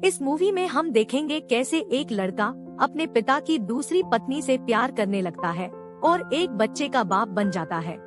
इस मूवी में हम देखेंगे कैसे एक लड़का अपने पिता की दूसरी पत्नी से प्यार करने लगता है और एक बच्चे का बाप बन जाता है।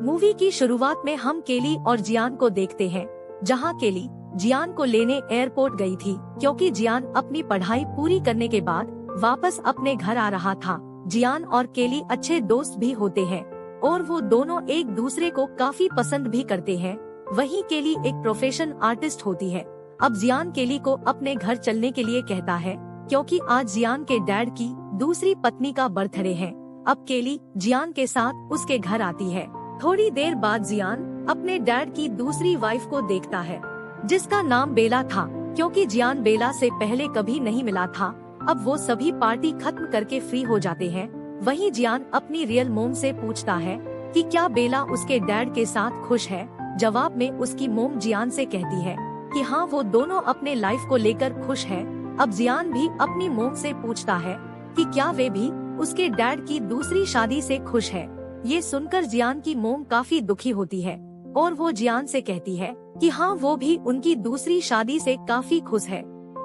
मूवी की शुरुआत में हम केली और जियान को देखते हैं, जहां केली जियान को लेने एयरपोर्ट गई थी क्योंकि जियान अपनी पढ़ाई पूरी करने के बाद वापस अपने घर आ रहा था। जियान और केली अच्छे दोस्त भी होते हैं और वो दोनों एक दूसरे को काफी पसंद भी करते हैं। वहीं केली एक प्रोफेशन आर्टिस्ट होती है। अब जियान केली को अपने घर चलने के लिए कहता है क्योंकि आज जियान के डैड की दूसरी पत्नी का बर्थडे है। अब केली जियान के साथ उसके घर आती है। थोड़ी देर बाद जियान अपने डैड की दूसरी वाइफ को देखता है, जिसका नाम बेला था क्योंकि जियान बेला से पहले कभी नहीं मिला था। अब वो सभी पार्टी खत्म करके फ्री हो जाते हैं। वहीं जियान अपनी रियल मोम से पूछता है कि क्या बेला उसके डैड के साथ खुश है। जवाब में उसकी मोम जियान से कहती है कि हाँ, वो दोनों अपने लाइफ को लेकर खुश है। अब जियान भी अपनी मोम से पूछता है कि क्या वे भी उसके डैड की दूसरी शादी से खुश है। ये सुनकर जियान की मोम काफी दुखी होती है और वो जियान से कहती है कि हाँ, वो भी उनकी दूसरी शादी से काफी खुश है।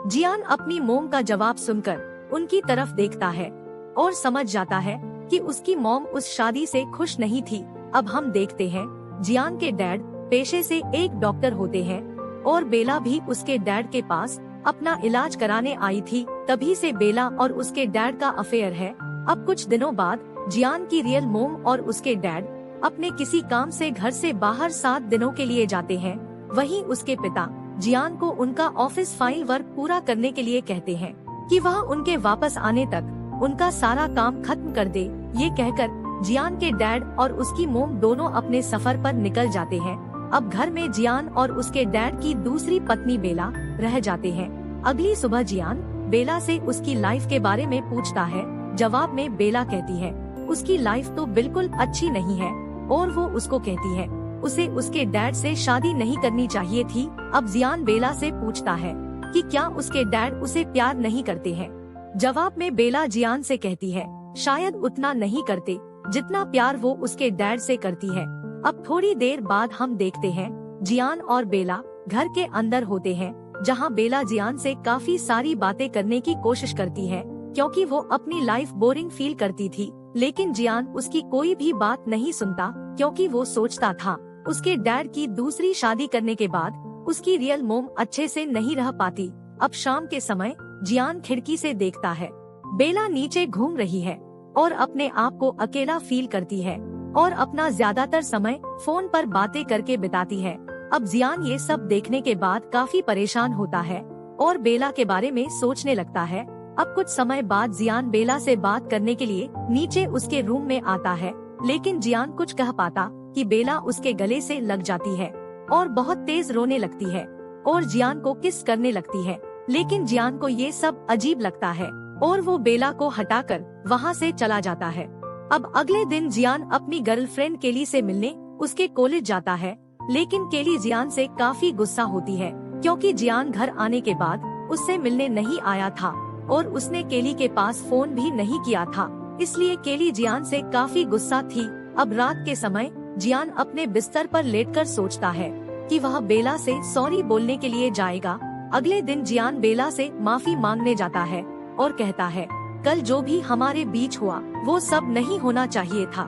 जियान अपनी मोम का जवाब सुनकर उनकी तरफ देखता है और समझ जाता है कि उसकी मोम उस शादी से खुश नहीं थी। अब हम देखते हैं जियान के डैड पेशे से एक डॉक्टर होते हैं और बेला भी उसके डैड के पास अपना इलाज कराने आई थी। तभी से बेला और उसके डैड का अफेयर है। अब कुछ दिनों बाद जियान की रियल मोम और उसके डैड अपने किसी काम से घर से बाहर 7 दिनों के लिए जाते हैं। वहीं उसके पिता जियान को उनका ऑफिस फाइल वर्क पूरा करने के लिए कहते हैं कि वह उनके वापस आने तक उनका सारा काम खत्म कर दे। ये कहकर जियान के डैड और उसकी मोम दोनों अपने सफर पर निकल जाते हैं। अब घर में जियान और उसके डैड की दूसरी पत्नी बेला रह जाते हैं। अगली सुबह जियान बेला से उसकी लाइफ के बारे में पूछता है। जवाब में बेला कहती है उसकी लाइफ तो बिल्कुल अच्छी नहीं है और वो उसको कहती है उसे उसके डैड से शादी नहीं करनी चाहिए थी। अब जियान बेला से पूछता है कि क्या उसके डैड उसे प्यार नहीं करते हैं। जवाब में बेला जियान से कहती है शायद उतना नहीं करते जितना प्यार वो उसके डैड से करती है। अब थोड़ी देर बाद हम देखते हैं जियान और बेला घर के अंदर होते हैं, जहां बेला जियान से काफी सारी बातें करने की कोशिश करती है क्योंकि वो अपनी लाइफ बोरिंग फील करती थी। लेकिन जियान उसकी कोई भी बात नहीं सुनता क्योंकि वो सोचता था उसके डैड की दूसरी शादी करने के बाद उसकी रियल मोम अच्छे से नहीं रह पाती। अब शाम के समय जियान खिड़की से देखता है बेला नीचे घूम रही है और अपने आप को अकेला फील करती है और अपना ज्यादातर समय फोन पर बातें करके बिताती है। अब जियान ये सब देखने के बाद काफी परेशान होता है और बेला के बारे में सोचने लगता है। अब कुछ समय बाद जियान बेला से बात करने के लिए नीचे उसके रूम में आता है, लेकिन जियान कुछ कह पाता कि बेला उसके गले से लग जाती है और बहुत तेज रोने लगती है और जियान को किस करने लगती है। लेकिन जियान को ये सब अजीब लगता है और वो बेला को हटाकर वहाँ से चला जाता है। अब अगले दिन जियान अपनी गर्लफ्रेंड केली से मिलने उसके कॉलेज जाता है, लेकिन केली जियान से काफी गुस्सा होती है क्योंकि जियान घर आने के बाद उससे मिलने नहीं आया था और उसने केली के पास फोन भी नहीं किया था, इसलिए केली जियान से काफी गुस्सा थी। अब रात के समय जियान अपने बिस्तर पर लेटकर सोचता है कि वह बेला से सॉरी बोलने के लिए जाएगा। अगले दिन जियान बेला से माफी मांगने जाता है और कहता है कल जो भी हमारे बीच हुआ वो सब नहीं होना चाहिए था।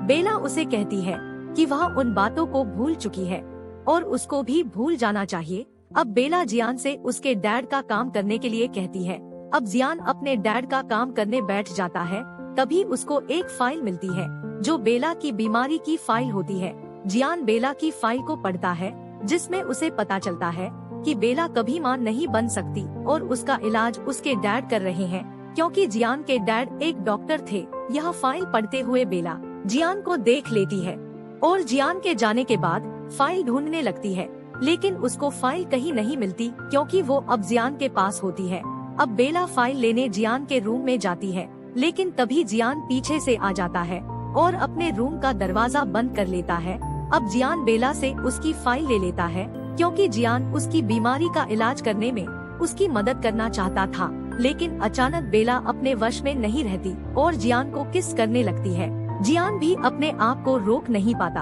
बेला उसे कहती है कि वह उन बातों को भूल चुकी है और उसको भी भूल जाना चाहिए। अब बेला जियान से उसके डैड का काम करने के लिए कहती है। अब जियान अपने डैड का काम करने बैठ जाता है, तभी उसको एक फाइल मिलती है जो बेला की बीमारी की फाइल होती है। जियान बेला की फाइल को पढ़ता है, जिसमें उसे पता चलता है कि बेला कभी मां नहीं बन सकती और उसका इलाज उसके डैड कर रहे हैं क्योंकि जियान के डैड एक डॉक्टर थे। यह फाइल पढ़ते हुए बेला जियान को देख लेती है और जियान के जाने के बाद फाइल ढूंढने लगती है, लेकिन उसको फाइल कहीं नहीं मिलती क्योंकि वो अब जियान के पास होती है। अब बेला फाइल लेने जियान के रूम में जाती है, लेकिन तभी जियान पीछे से आ जाता है और अपने रूम का दरवाजा बंद कर लेता है। अब जियान बेला से उसकी फाइल ले लेता है क्योंकि जियान उसकी बीमारी का इलाज करने में उसकी मदद करना चाहता था, लेकिन अचानक बेला अपने वश में नहीं रहती और जियान को किस करने लगती है। जियान भी अपने आप को रोक नहीं पाता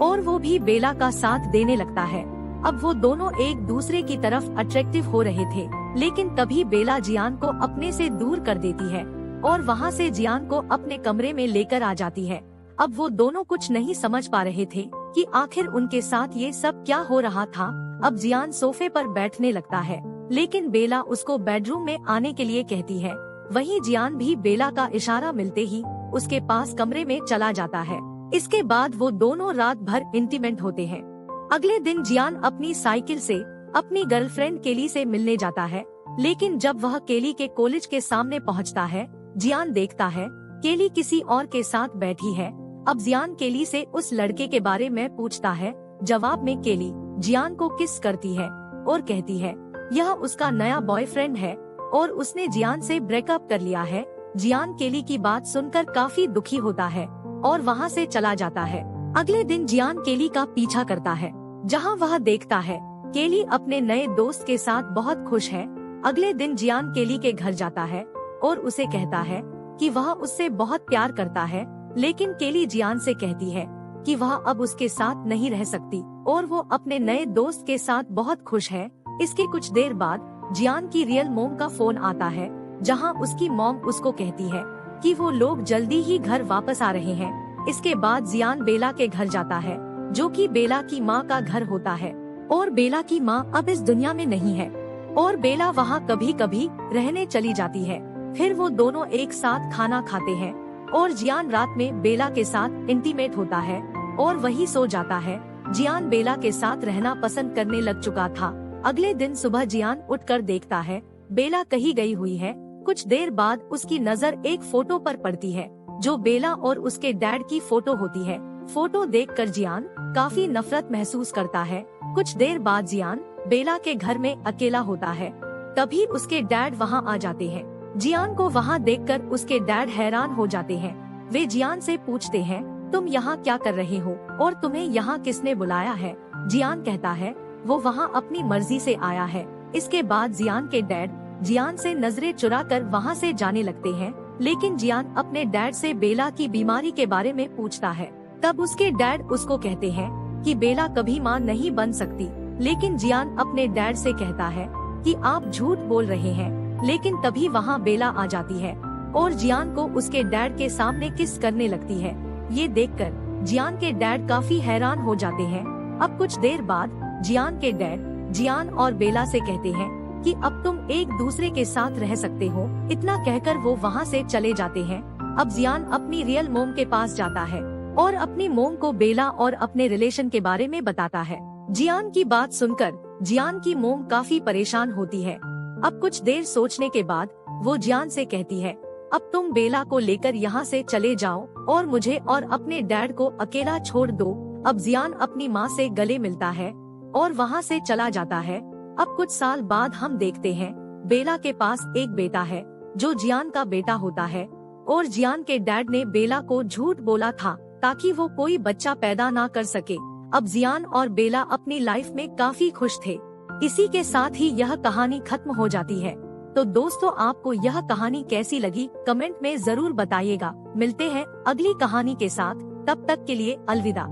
और वो भी बेला का साथ देने लगता है। अब वो दोनों एक दूसरे की तरफ अट्रैक्टिव हो रहे थे। लेकिन तभी बेला जियान को अपने से दूर कर देती है और वहाँ से जियान को अपने कमरे में लेकर आ जाती है। अब वो दोनों कुछ नहीं समझ पा रहे थे कि आखिर उनके साथ ये सब क्या हो रहा था। अब जियान सोफे पर बैठने लगता है, लेकिन बेला उसको बेडरूम में आने के लिए कहती है। वहीं जियान भी बेला का इशारा मिलते ही उसके पास कमरे में चला जाता है। इसके बाद वो दोनों रात भर इंटीमेट होते हैं। अगले दिन जियान अपनी साइकिल से अपनी गर्लफ्रेंड केली से मिलने जाता है, लेकिन जब वह केली के कॉलेज के सामने पहुंचता है, जियान देखता है केली किसी और के साथ बैठी है। अब जियान केली से उस लड़के के बारे में पूछता है। जवाब में केली जियान को किस करती है और कहती है यह उसका नया बॉयफ्रेंड है और उसने जियान से ब्रेकअप कर लिया है। जियान केली की बात सुनकर काफी दुखी होता है और वहाँ से चला जाता है। अगले दिन जियान केली का पीछा करता है, जहाँ वह देखता है केली अपने नए दोस्त के साथ बहुत खुश है। अगले दिन जियान केली के घर जाता है और उसे कहता है कि वह उससे बहुत प्यार करता है, लेकिन केली जियान से कहती है कि वह अब उसके साथ नहीं रह सकती और वो अपने नए दोस्त के साथ बहुत खुश है। इसके कुछ देर बाद जियान की रियल मॉम का फोन आता है, जहां उसकी मॉम उसको कहती है कि वो लोग जल्दी ही घर वापस आ रहे हैं। इसके बाद जियान बेला के घर जाता है, जो कि बेला की माँ का घर होता है और बेला की माँ अब इस दुनिया में नहीं है और बेला वहाँ कभी कभी रहने चली जाती है। फिर वो दोनों एक साथ खाना खाते हैं और जियान रात में बेला के साथ इंटीमेट होता है और वही सो जाता है। जियान बेला के साथ रहना पसंद करने लग चुका था। अगले दिन सुबह जियान उठकर देखता है बेला कहीं गई हुई है। कुछ देर बाद उसकी नजर एक फोटो पर पड़ती है, जो बेला और उसके डैड की फोटो होती है। फोटो देखकर जियान काफी नफरत महसूस करता है। कुछ देर बाद जियान बेला के घर में अकेला होता है, तभी उसके डैड वहाँ आ जाते हैं। जियान को वहाँ देखकर उसके डैड हैरान हो जाते हैं। वे जियान से पूछते हैं तुम यहाँ क्या कर रहे हो और तुम्हें यहाँ किसने बुलाया है। जियान कहता है वो वहाँ अपनी मर्जी से आया है। इसके बाद जियान के डैड जियान से नजरें चुराकर वहाँ से जाने लगते हैं, लेकिन जियान अपने डैड से बेला की बीमारी के बारे में पूछता है। तब उसके डैड उसको कहते हैं कि बेला कभी माँ नहीं बन सकती, लेकिन जियान अपने डैड से कहता है कि आप झूठ बोल रहे हैं। लेकिन तभी वहाँ बेला आ जाती है और जियान को उसके डैड के सामने किस करने लगती है। ये देखकर जियान के डैड काफी हैरान हो जाते हैं। अब कुछ देर बाद जियान के डैड जियान और बेला से कहते हैं कि अब तुम एक दूसरे के साथ रह सकते हो। इतना कहकर वो वहाँ से चले जाते हैं। अब जियान अपनी रियल मोम के पास जाता है और अपनी मोम को बेला और अपने रिलेशन के बारे में बताता है। जियान की बात सुनकर जियान की मोम काफी परेशान होती है। अब कुछ देर सोचने के बाद वो जियान से कहती है अब तुम बेला को लेकर यहाँ से चले जाओ और मुझे और अपने डैड को अकेला छोड़ दो। अब जियान अपनी माँ से गले मिलता है और वहाँ से चला जाता है। अब कुछ साल बाद हम देखते हैं बेला के पास एक बेटा है जो जियान का बेटा होता है और जियान के डैड ने बेला को झूठ बोला था ताकि वो कोई बच्चा पैदा ना कर सके। अब जियान और बेला अपनी लाइफ में काफी खुश थे। इसी के साथ ही यह कहानी खत्म हो जाती है। तो दोस्तों, आपको यह कहानी कैसी लगी कमेंट में जरूर बताइएगा। मिलते हैं अगली कहानी के साथ, तब तक के लिए अलविदा।